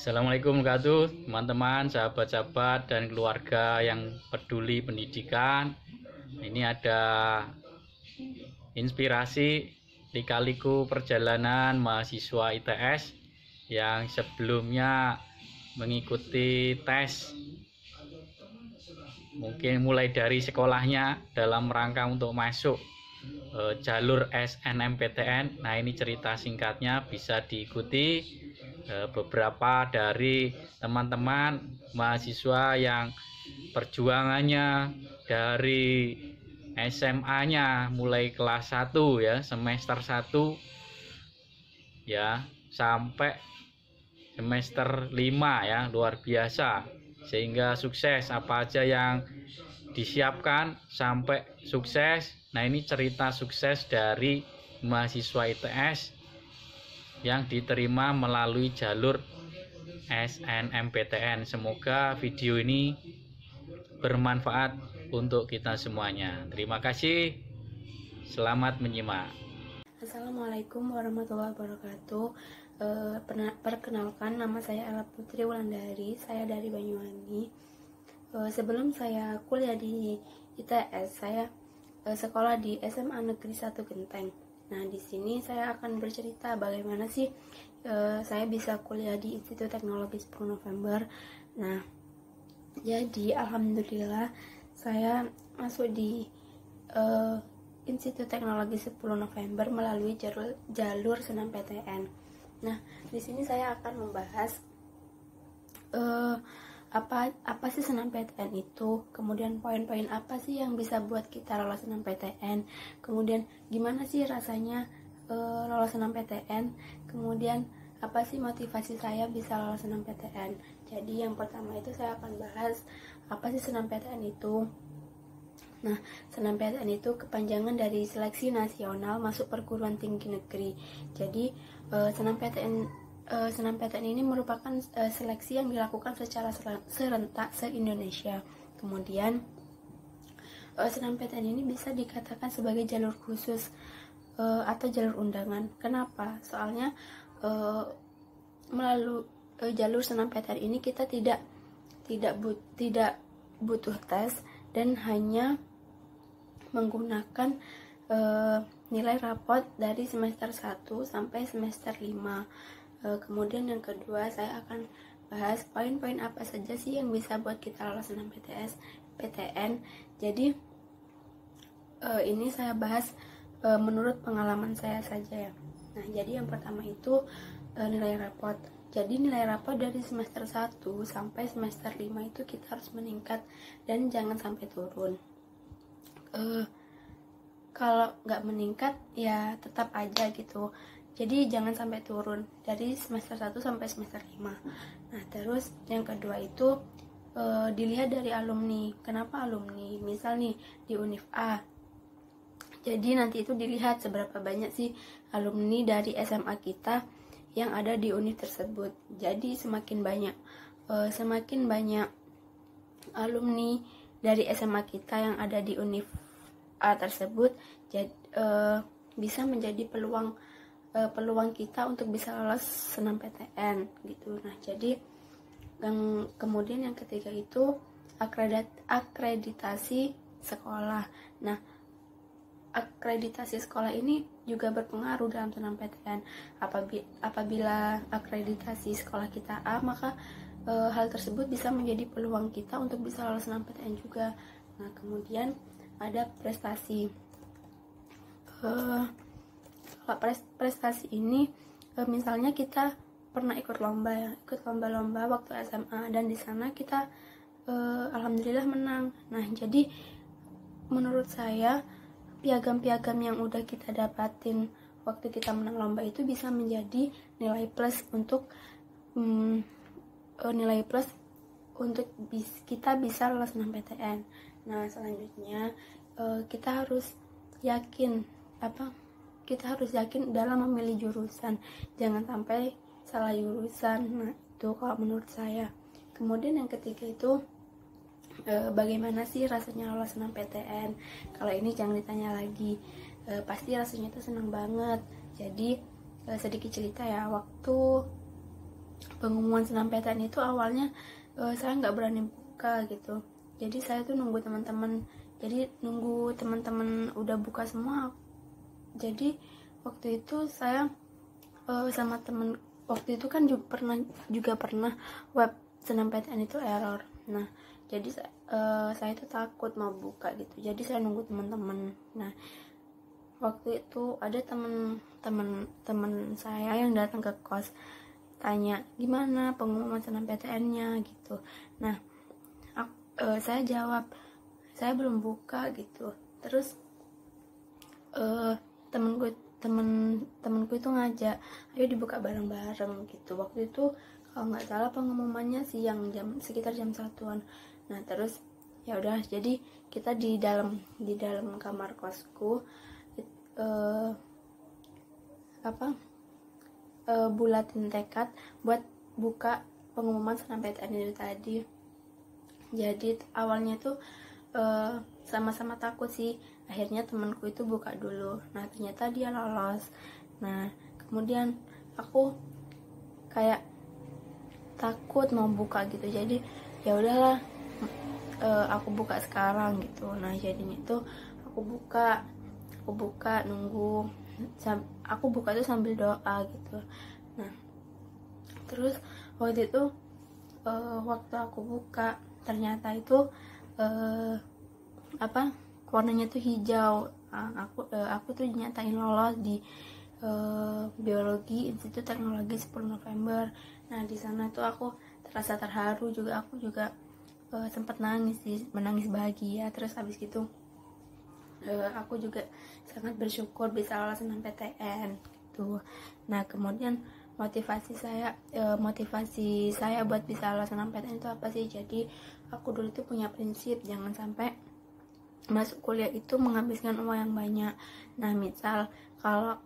Assalamualaikum warahmatullahi wabarakatuh, teman-teman, sahabat-sahabat, dan keluarga yang peduli pendidikan. Ini ada inspirasi lika-liku perjalanan mahasiswa ITS yang sebelumnya mengikuti tes, mungkin mulai dari sekolahnya dalam rangka untuk masuk jalur SNMPTN. Nah, ini cerita singkatnya, bisa diikuti beberapa dari teman-teman mahasiswa yang perjuangannya dari SMA-nya mulai kelas 1 ya, semester 1 ya, sampai semester 5 ya, luar biasa, sehingga sukses apa aja yang disiapkan sampai sukses. Nah, ini cerita sukses dari mahasiswa ITS yang diterima melalui jalur SNMPTN. Semoga video ini bermanfaat untuk kita semuanya. Terima kasih, selamat menyimak. Assalamualaikum warahmatullahi wabarakatuh. Perkenalkan, nama saya Ella Putri Wulandari. Saya dari Banyuwangi. Sebelum saya kuliah di ITS, saya sekolah di SMA Negeri 1 Genteng. Nah, di sini saya akan bercerita bagaimana sih saya bisa kuliah di Institut Teknologi 10 November. Nah, jadi alhamdulillah saya masuk di Institut Teknologi 10 November melalui jalur SNMPTN. Nah, di sini saya akan membahas apa sih SNMPTN itu, kemudian poin-poin apa sih yang bisa buat kita lolos SNMPTN, kemudian gimana sih rasanya lolos SNMPTN, kemudian apa sih motivasi saya bisa lolos SNMPTN. Jadi yang pertama itu saya akan bahas apa sih SNMPTN itu. Nah, SNMPTN itu kepanjangan dari Seleksi Nasional Masuk Perguruan Tinggi Negeri. Jadi, SNMPTN ini merupakan seleksi yang dilakukan secara serentak se-Indonesia. Kemudian, SNMPTN ini bisa dikatakan sebagai jalur khusus atau jalur undangan. Kenapa? Soalnya melalui jalur SNMPTN ini kita tidak butuh tes dan hanya menggunakan nilai rapot dari semester 1 sampai semester 5. Kemudian yang kedua, saya akan bahas poin-poin apa saja sih yang bisa buat kita lolos SNMPTN. Jadi ini saya bahas menurut pengalaman saya saja ya. Nah, jadi yang pertama itu nilai rapot. Jadi nilai rapot dari semester 1 sampai semester 5 itu kita harus meningkat dan jangan sampai turun. Kalau nggak meningkat ya tetap aja gitu, jadi jangan sampai turun dari semester 1 sampai semester 5. Nah, terus yang kedua itu dilihat dari alumni. Kenapa alumni? Misal nih di Univ A, jadi nanti itu dilihat seberapa banyak sih alumni dari SMA kita yang ada di univ tersebut. Jadi semakin banyak alumni dari SMA kita yang ada di Univ A tersebut, bisa menjadi peluang kita untuk bisa lolos SNMPTN gitu. Nah, jadi kemudian yang ketiga itu akreditasi sekolah. Nah, akreditasi sekolah ini juga berpengaruh dalam SNMPTN. Apabila akreditasi sekolah kita A, maka hal tersebut bisa menjadi peluang kita untuk bisa lolos SNMPTN juga. Nah, kemudian ada prestasi. Kalau prestasi ini misalnya kita pernah ikut lomba waktu SMA, dan di sana kita alhamdulillah menang. Nah, jadi menurut saya piagam-piagam yang udah kita dapatin waktu kita menang lomba itu bisa menjadi nilai plus untuk kita bisa lolos SNMPTN. Nah, selanjutnya kita harus yakin dalam memilih jurusan, jangan sampai salah jurusan. Nah, itu kalau menurut saya. Kemudian yang ketiga itu bagaimana sih rasanya lolos SNMPTN. Kalau ini jangan ditanya lagi, pasti rasanya itu senang banget. Jadi sedikit cerita ya, waktu pengumuman SNMPTN itu awalnya saya nggak berani buka gitu. Jadi saya tuh nunggu teman-teman. Jadi nunggu teman-teman udah buka semua. Jadi waktu itu saya sama temen, waktu itu kan juga pernah web SNMPTN itu error. Nah, jadi saya itu takut mau buka gitu. Jadi saya nunggu teman-teman. Nah, waktu itu ada teman saya yang datang ke kos, tanya gimana pengumuman SNMPTN-nya gitu. Nah, saya jawab saya belum buka gitu. Terus temenku itu ngajak, ayo dibuka bareng-bareng gitu. Waktu itu kalau nggak salah pengumumannya siang, sekitar jam 1-an. Nah, terus ya udah, jadi kita di dalam kamar kosku bulatin tekad buat buka pengumuman SNMPTN itu tadi. Jadi awalnya tuh sama-sama takut sih. Akhirnya temanku itu buka dulu. Nah, ternyata dia lolos. Nah, kemudian aku kayak takut mau buka gitu. Jadi ya udahlah, aku buka sekarang gitu. Nah, jadinya itu aku buka nunggu. Aku buka tuh sambil doa gitu. Nah, terus waktu itu waktu aku buka ternyata itu warnanya tuh hijau. Aku tuh nyatain lolos di biologi Institut Teknologi 10 November. Nah, di sana tuh aku terasa terharu juga. Aku juga sempat menangis bahagia. Terus habis gitu aku juga sangat bersyukur bisa lolos SNMPTN gitu. Nah, kemudian motivasi saya buat bisa lolos SNMPTN itu apa sih? Jadi aku dulu tuh punya prinsip jangan sampai masuk kuliah itu menghabiskan uang yang banyak. Nah, misal kalau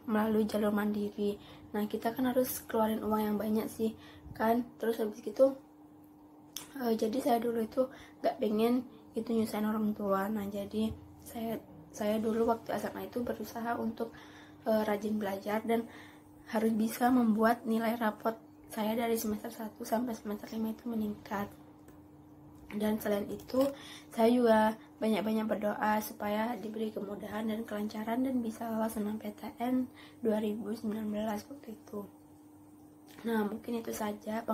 melalui jalur mandiri, nah kita kan harus keluarin uang yang banyak sih kan. Terus habis gitu jadi saya dulu itu gak pengen itu nyusahin orang tua. Nah, jadi saya dulu waktu SMA itu berusaha untuk rajin belajar dan harus bisa membuat nilai rapot saya dari semester 1 sampai semester 5 itu meningkat. Dan selain itu saya juga banyak-banyak berdoa supaya diberi kemudahan dan kelancaran dan bisa lolos SNMPTN 2019 waktu itu. Nah, mungkin itu saja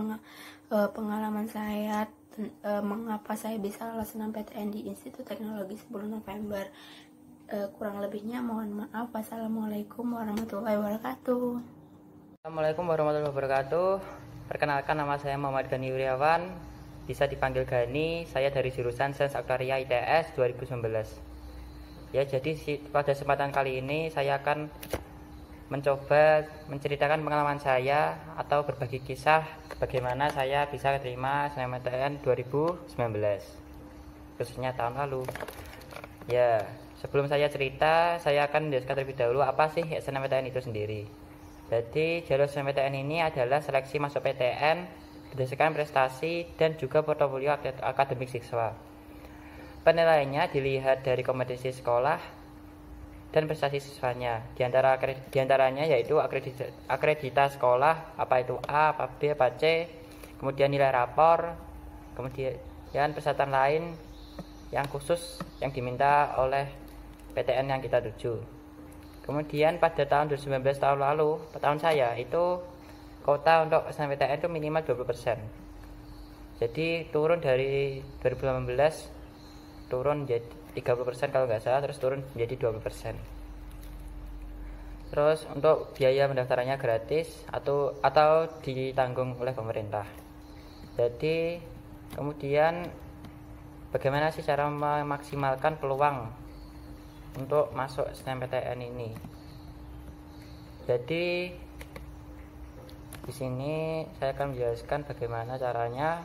pengalaman saya mengapa saya bisa lolos SNMPTN di Institut Teknologi 10 November. Kurang lebihnya mohon maaf. Wassalamualaikum warahmatullahi wabarakatuh. Assalamualaikum warahmatullahi wabarakatuh. Perkenalkan, nama saya Muhammad Gani Wiriawan, bisa dipanggil Gani. Saya dari jurusan Sains Aktuaria ITS 2019. Ya, jadi pada kesempatan kali ini saya akan mencoba menceritakan pengalaman saya atau berbagi kisah bagaimana saya bisa terima SNMPTN 2019, khususnya tahun lalu. Ya, sebelum saya cerita, saya akan menjelaskan terlebih dahulu apa sih SNMPTN itu sendiri. Jadi, jalur SNMPTN ini adalah seleksi masuk PTN berdasarkan prestasi dan juga portofolio akademik siswa. Penilaiannya dilihat dari kompetensi sekolah dan prestasi siswanya. Di antaranya yaitu akreditas sekolah, apa itu A, apa B, apa C, kemudian nilai rapor, kemudian persyaratan lain yang khusus yang diminta oleh PTN yang kita tuju. Kemudian pada tahun 2019 tahun lalu, tahun saya itu kota untuk SNMPTN itu minimal 20%. Jadi turun dari 2018 turun jadi 30% kalau nggak salah, terus turun menjadi 20%. Terus untuk biaya pendaftarannya gratis atau ditanggung oleh pemerintah. Jadi kemudian bagaimana sih cara memaksimalkan peluang untuk masuk SNMPTN ini? Jadi di sini saya akan menjelaskan bagaimana caranya,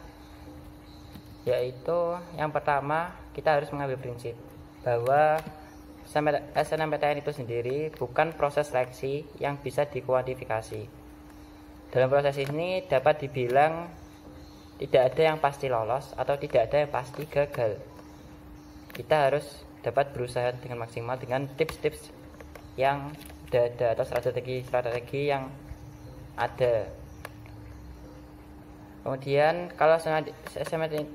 yaitu yang pertama kita harus mengambil prinsip bahwa SNMPTN itu sendiri bukan proses seleksi yang bisa dikuantifikasi. Dalam proses ini dapat dibilang tidak ada yang pasti lolos atau tidak ada yang pasti gagal. Kita harus dapat berusaha dengan maksimal dengan tips-tips yang sudah ada atau strategi yang ada. Kemudian kalau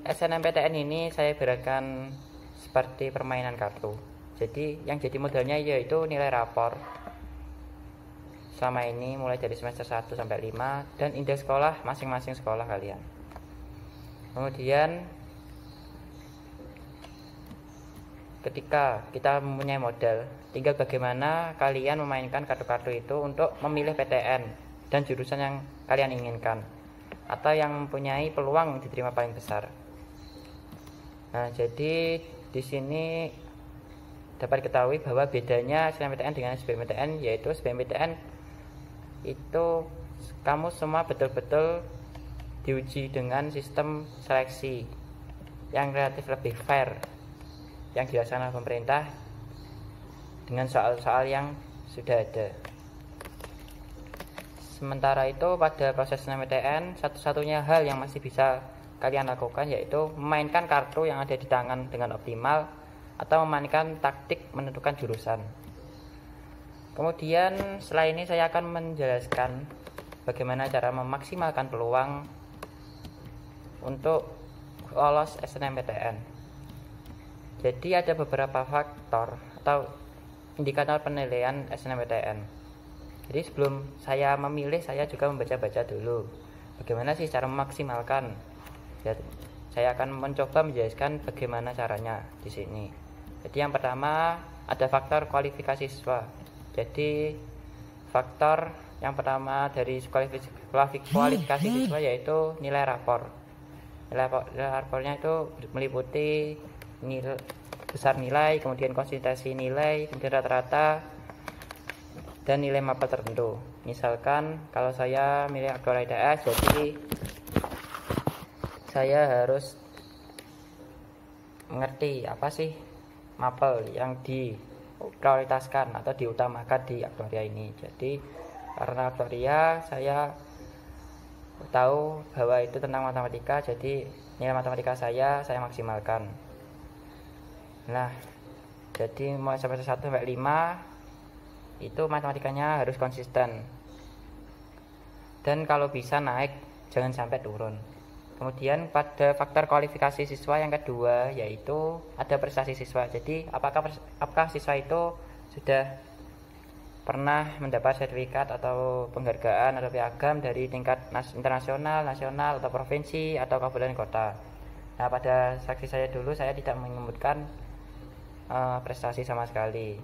SNMPTN ini saya berikan seperti permainan kartu. Jadi yang jadi modalnya yaitu nilai rapor selama ini mulai dari semester 1 sampai 5 dan indeks sekolah masing-masing sekolah kalian. Kemudian ketika kita mempunyai modal, tinggal bagaimana kalian memainkan kartu-kartu itu untuk memilih PTN dan jurusan yang kalian inginkan atau yang mempunyai peluang diterima paling besar. Nah, jadi di sini dapat diketahui bahwa bedanya SNMPTN dengan SBMPTN yaitu SBMPTN itu kamu semua betul-betul diuji dengan sistem seleksi yang relatif lebih fair yang dilaksanakan pemerintah dengan soal-soal yang sudah ada. Sementara itu pada proses SNMPTN satu-satunya hal yang masih bisa kalian lakukan yaitu memainkan kartu yang ada di tangan dengan optimal atau memainkan taktik menentukan jurusan. Kemudian setelah ini saya akan menjelaskan bagaimana cara memaksimalkan peluang untuk lolos SNMPTN. Jadi ada beberapa faktor atau indikator penilaian SNMPTN. Jadi sebelum saya memilih, saya juga membaca-baca dulu bagaimana sih cara memaksimalkan. Ya, saya akan mencoba menjelaskan bagaimana caranya di sini. Jadi yang pertama ada faktor kualifikasi siswa. Jadi faktor yang pertama dari kualifikasi siswa yaitu nilai rapor. Nilai rapornya itu meliputi besar nilai, kemudian konsistensi nilai, kemudian rata-rata dan nilai mapel tertentu. Misalkan kalau saya milih aktuaria ITS, jadi saya harus mengerti apa sih mapel yang diprioritaskan atau diutamakan di aktuaria ini. Jadi karena aktuaria saya tahu bahwa itu tentang matematika, jadi nilai matematika saya maksimalkan. Nah, jadi mulai semester 1 sampai 5 itu matematikanya harus konsisten dan kalau bisa naik, jangan sampai turun. Kemudian pada faktor kualifikasi siswa yang kedua yaitu ada prestasi siswa. Jadi apakah siswa itu sudah pernah mendapat sertifikat atau penghargaan atau piagam dari tingkat internasional, nasional atau provinsi atau kabupaten kota. Nah, pada saksi saya dulu saya tidak menyebutkan prestasi sama sekali.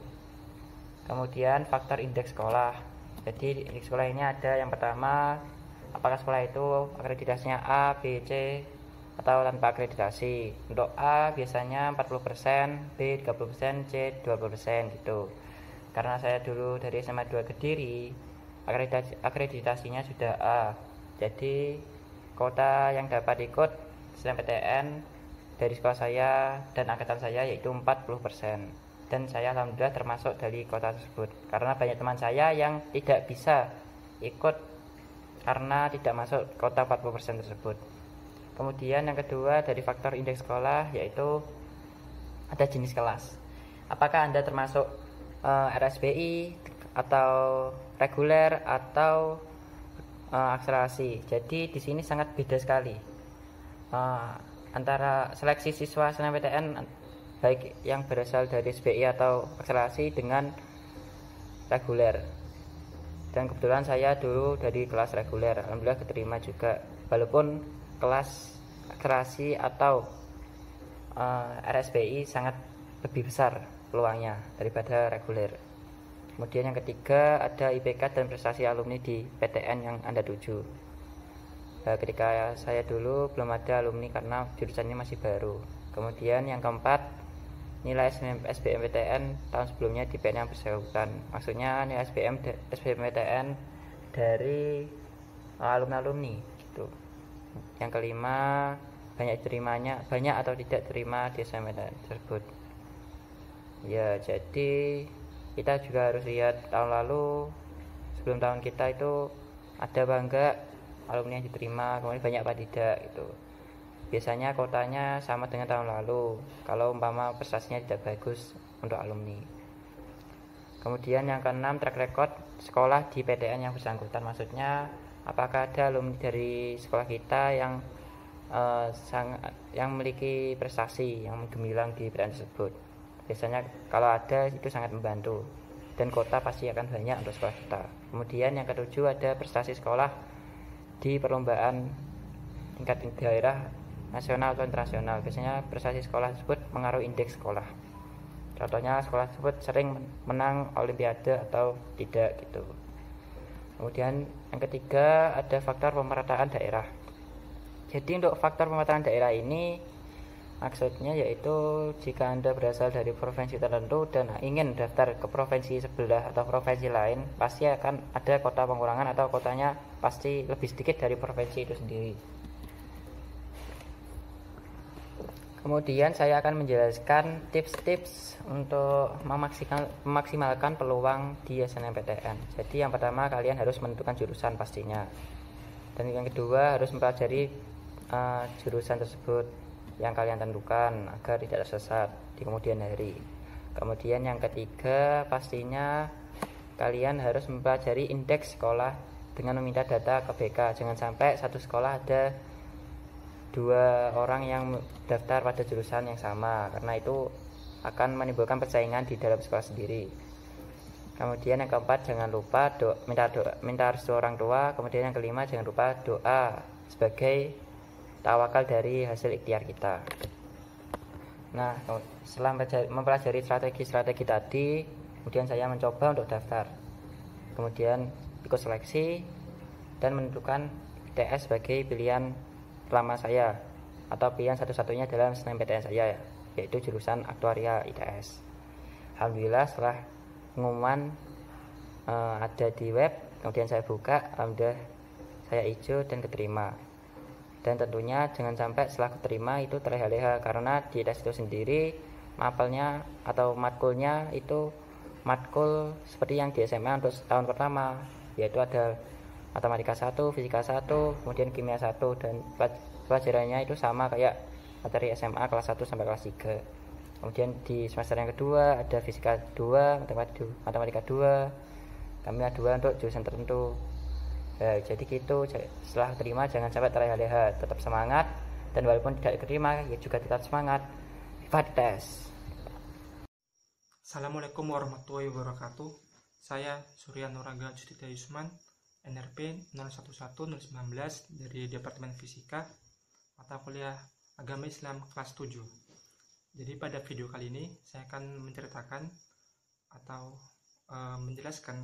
Kemudian faktor indeks sekolah. Jadi indeks sekolah ini ada yang pertama, apakah sekolah itu akreditasinya A, B, C atau tanpa akreditasi. Untuk A biasanya 40%, B 30%, C 20% gitu. Karena saya dulu dari SMA 2 Kediri, akreditasinya sudah A. Jadi kota yang dapat ikut SNMPTN dari sekolah saya dan angkatan saya yaitu 40%. Dan saya alhamdulillah termasuk dari kota tersebut karena banyak teman saya yang tidak bisa ikut karena tidak masuk kota 40% tersebut. Kemudian yang kedua dari faktor indeks sekolah yaitu ada jenis kelas. Apakah Anda termasuk RSBI atau reguler atau akselerasi. Jadi di sini sangat beda sekali antara seleksi siswa SNMPTN baik yang berasal dari SBI atau akselerasi dengan reguler. Dan kebetulan saya dulu dari kelas reguler, alhamdulillah keterima juga walaupun kelas akselerasi atau RSBI sangat lebih besar peluangnya daripada reguler. Kemudian yang ketiga ada IPK dan prestasi alumni di PTN yang Anda tuju. Ketika saya dulu belum ada alumni karena jurusan ini masih baru. Kemudian yang keempat nilai SBMPTN tahun sebelumnya di PTN yang bersangkutan. Maksudnya nilai SBMPTN dari alumni gitu. Yang kelima banyak atau tidak terima di SNMPTN tersebut. Ya, jadi kita juga harus lihat tahun lalu sebelum tahun kita itu ada bangga alumni yang diterima, kemudian banyak apa tidak itu. Biasanya kotanya sama dengan tahun lalu kalau umpama prestasinya tidak bagus untuk alumni. Kemudian yang keenam, track record sekolah di PTN yang bersangkutan. Maksudnya apakah ada alumni dari sekolah kita yang memiliki prestasi yang gemilang di PTN tersebut. Biasanya kalau ada itu sangat membantu, dan kota pasti akan banyak untuk sekolah kita. Kemudian yang ketujuh, ada prestasi sekolah di perlombaan tingkat daerah, nasional atau internasional. Biasanya prestasi sekolah tersebut mengaruhi indeks sekolah. Contohnya sekolah tersebut sering menang olimpiade atau tidak gitu. Kemudian yang ketiga, ada faktor pemerataan daerah. Jadi untuk faktor pemerataan daerah ini maksudnya yaitu jika Anda berasal dari provinsi tertentu dan ingin daftar ke provinsi sebelah atau provinsi lain, pasti akan ada kota pengurangan atau kotanya pasti lebih sedikit dari provinsi itu sendiri. Kemudian saya akan menjelaskan tips-tips untuk memaksimalkan peluang di SNMPTN. Jadi yang pertama, kalian harus menentukan jurusan pastinya. Dan yang kedua, harus mempelajari jurusan tersebut yang kalian tentukan agar tidak tersesat di kemudian hari. Kemudian yang ketiga, pastinya kalian harus mempelajari indeks sekolah dengan meminta data ke BK. Jangan sampai satu sekolah ada 2 orang yang daftar pada jurusan yang sama, karena itu akan menimbulkan persaingan di dalam sekolah sendiri. Kemudian yang keempat, jangan lupa minta restu orang tua. Kemudian yang kelima, jangan lupa doa sebagai tawakal dari hasil ikhtiar kita. Nah, setelah mempelajari strategi tadi, kemudian saya mencoba untuk daftar. Kemudian ikut seleksi dan menentukan ITS sebagai pilihan pertama saya atau pilihan satu-satunya dalam SNMPTN saya, yaitu jurusan aktuaria ITS. Alhamdulillah setelah pengumuman ada di web, kemudian saya buka, alhamdulillah saya hijau dan keterima. Dan tentunya jangan sampai setelah keterima itu terleha-leha, karena di ITS itu sendiri mapelnya atau matkulnya itu matkul seperti yang di SMA untuk tahun pertama, yaitu ada matematika 1, fisika 1, kemudian kimia 1, dan pelajarannya itu sama kayak materi SMA kelas 1 sampai kelas 3. Kemudian di semester yang kedua ada fisika 2, matematika 2, kimia 2 untuk jurusan tertentu. Ya, jadi gitu. Setelah terima jangan sampai terleha-leha, tetap semangat, dan walaupun tidak diterima ya juga tetap semangat. Vivat tes. Assalamualaikum warahmatullahi wabarakatuh. Saya Surya Nuraga Justita Yusman, NRP 011019 dari Departemen Fisika, mata kuliah Agama Islam kelas 7. Jadi pada video kali ini saya akan menceritakan atau menjelaskan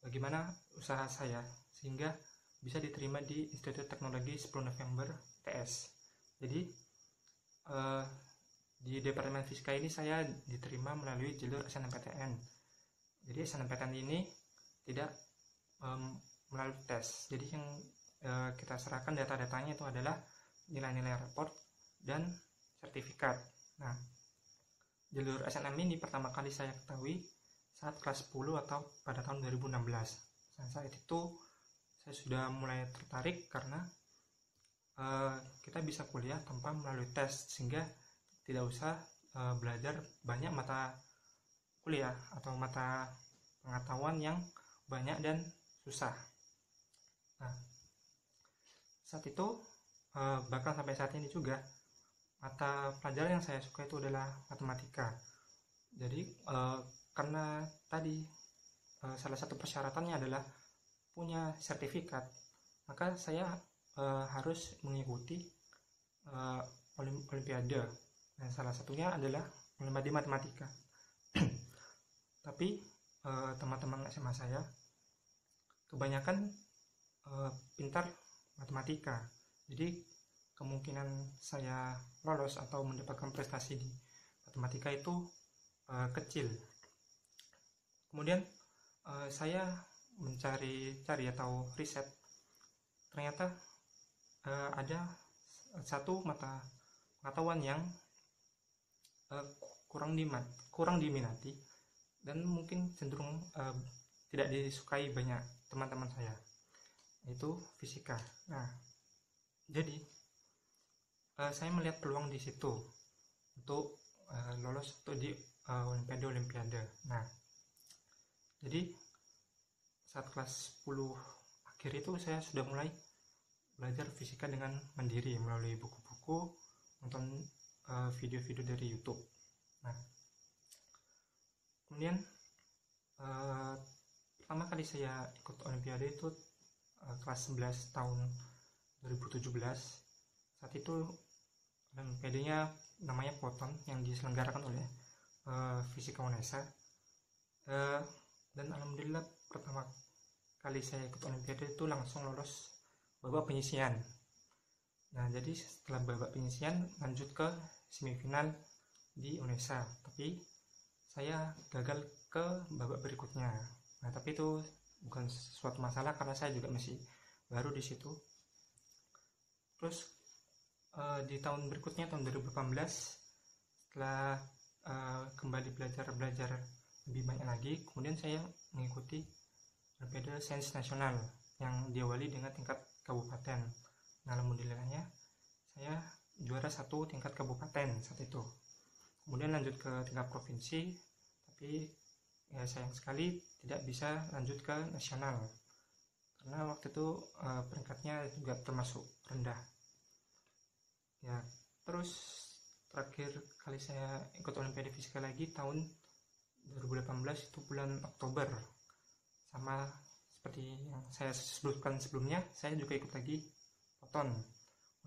bagaimana usaha saya sehingga bisa diterima di Institut Teknologi 10 November TS. Jadi di Departemen Fisika ini saya diterima melalui jalur SNMPTN. Jadi SNMPTN ini tidak melalui tes. Jadi yang kita serahkan data-datanya itu adalah nilai-nilai raport dan sertifikat. Nah, jalur SNM ini pertama kali saya ketahui saat kelas 10 atau pada tahun 2016. Saat itu saya sudah mulai tertarik karena kita bisa kuliah tanpa melalui tes, sehingga tidak usah belajar banyak mata kuliah atau mata pengetahuan yang banyak dan susah. Nah, saat itu bahkan sampai saat ini juga mata pelajaran yang saya suka itu adalah matematika. Jadi karena tadi salah satu persyaratannya adalah punya sertifikat, maka saya harus mengikuti olimpiade. Nah, salah satunya adalah olimpiade matematika. Tapi teman-teman SMA saya kebanyakan pintar matematika, jadi kemungkinan saya lolos atau mendapatkan prestasi di matematika itu kecil. Kemudian saya mencari atau riset, ternyata ada satu mata pengetahuan yang kurang diminati dan mungkin cenderung tidak disukai banyak teman-teman saya, yaitu fisika. Nah, jadi saya melihat peluang di situ untuk lolos di olimpiade. Nah, Jadi saat kelas 10 akhir itu saya sudah mulai belajar fisika dengan mandiri melalui buku-buku, nonton video-video dari YouTube. Nah, kemudian pertama kali saya ikut olimpiade itu kelas 11 tahun 2017. Saat itu olimpiadenya namanya POTON yang diselenggarakan oleh Fisika UNESA. Dan alhamdulillah pertama kali saya ikut olimpiade itu langsung lolos babak penyisian. Nah, jadi setelah babak penyisian lanjut ke semifinal di UNESA, tapi saya gagal ke babak berikutnya. Nah, tapi itu bukan suatu masalah karena saya juga masih baru di situ. Terus di tahun berikutnya, tahun 2018, setelah kembali belajar lebih banyak lagi, kemudian saya mengikuti Olimpiade Sains Nasional yang diawali dengan tingkat kabupaten. Nah, alhamdulillahnya saya juara 1 tingkat kabupaten saat itu. Kemudian lanjut ke tingkat provinsi, tapi ya sayang sekali tidak bisa lanjut ke nasional karena waktu itu peringkatnya juga termasuk rendah. Ya, terus terakhir kali saya ikut Olimpiade Fisika lagi tahun 2018 itu bulan Oktober. Sama seperti yang saya sebutkan sebelumnya, saya juga ikut lagi POTON,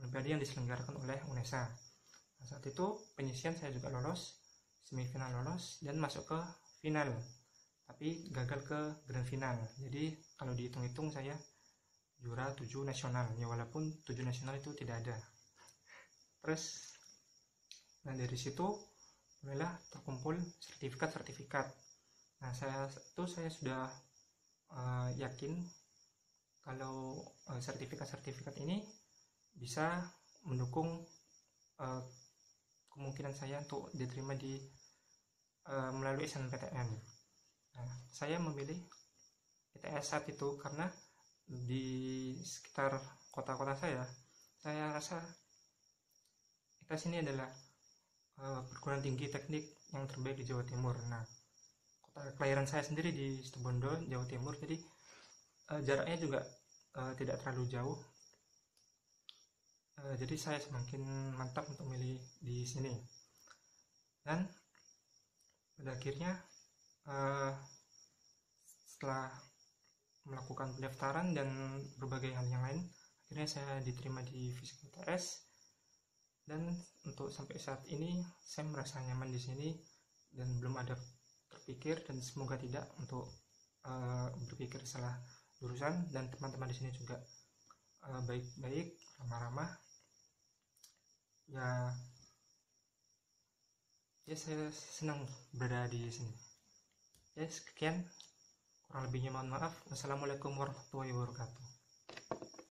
Olimpiade yang diselenggarakan oleh UNESA. Nah, saat itu penyisian saya juga lolos, semifinal lolos, dan masuk ke final, tapi gagal ke grand final. Jadi kalau dihitung-hitung saya juara 7 nasional, ya walaupun 7 nasional itu tidak ada. Terus, nah dari situ mulailah terkumpul sertifikat-sertifikat. Nah, saya sudah yakin kalau sertifikat-sertifikat ini bisa mendukung kemungkinan saya untuk diterima di melalui SNMPTN. Nah, saya memilih ITS saat itu karena di sekitar kota-kota saya rasa ITS ini adalah perguruan tinggi teknik yang terbaik di Jawa Timur. Nah, kota kelahiran saya sendiri di Situbondo, Jawa Timur, jadi jaraknya juga tidak terlalu jauh. Jadi saya semakin mantap untuk memilih di sini. Dan pada akhirnya setelah melakukan pendaftaran dan berbagai hal yang lain, akhirnya saya diterima di Fisika ITS. Dan untuk sampai saat ini saya merasa nyaman di sini dan belum ada terpikir, dan semoga tidak untuk berpikir salah jurusan. Dan teman-teman di sini juga baik-baik, ramah-ramah. Ya saya senang berada di sini. Ya, sekian, kurang lebihnya mohon maaf. Wassalamualaikum warahmatullahi wabarakatuh.